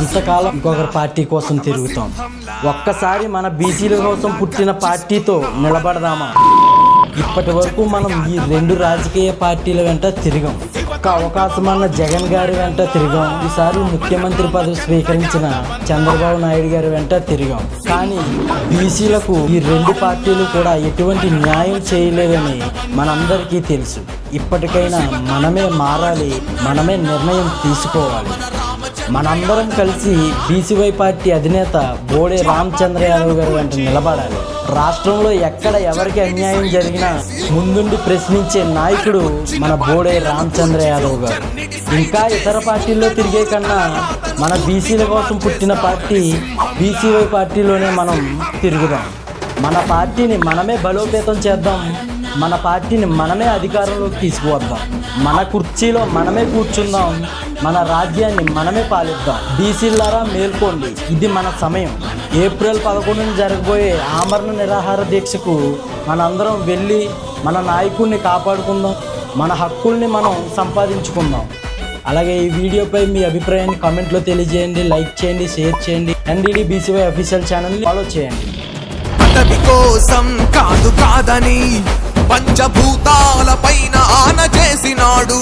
ఎంతకాలం ఇంకొకరి పార్టీ కోసం తిరుగుతాం? ఒక్కసారి మన బీసీల కోసం పుట్టిన పార్టీతో నిలబడదామా? ఇప్పటి వరకు మనం ఈ రెండు రాజకీయ పార్టీల వెంట తిరిగాం. ఒక్క అవకాశం అన్న జగన్ గారి వెంట తిరిగాం. ఈసారి ముఖ్యమంత్రి పదవి స్వీకరించిన చంద్రబాబు నాయుడు గారి వెంట తిరిగాం. కానీ బీసీలకు ఈ రెండు పార్టీలు కూడా ఎటువంటి న్యాయం చేయలేదని మనందరికీ తెలుసు. ఇప్పటికైనా మనమే మారాలి, మనమే నిర్ణయం తీసుకోవాలి. మనందరం కలిసి బీసీవై పార్టీ అధినేత బోడే రామచంద్ర యాదవ్ గారి వెంట నిలబడాలి. రాష్ట్రంలో ఎక్కడ ఎవరికి అన్యాయం జరిగినా ముందుండి ప్రశ్నించే నాయకుడు మన బోడే రామచంద్ర యాదవ్ గారు. ఇంకా ఇతర పార్టీల్లో తిరిగే కన్నా మన బీసీల కోసం పుట్టిన పార్టీ బీసీవై పార్టీలోనే మనం తిరుగుదాం. మన పార్టీని మనమే బలోపేతం చేద్దాం. మన పార్టీని మనమే అధికారంలోకి తీసుకువద్దాం. మన కుర్చీలో మనమే కూర్చుందాం. మన రాజ్యాన్ని మనమే పాలిద్దాం. బీసీలారా మేల్కోండి, ఇది మన సమయం. ఏప్రిల్ 11న జరగబోయే ఆమరణ నిరాహార దీక్షకు మనందరం వెళ్ళి మన నాయకుడిని కాపాడుకుందాం. మన హక్కుల్ని మనం సంపాదించుకుందాం. అలాగే ఈ వీడియోపై మీ అభిప్రాయాన్ని కామెంట్లో తెలియజేయండి, లైక్ చేయండి, షేర్ చేయండి. ఎన్డీడీ బీసీవై అఫీషియల్ ఛానల్ని ఫాలో చేయండి. పదవి కోసం కాదని పంచభూతాల పైన ఆన చేసినాడు.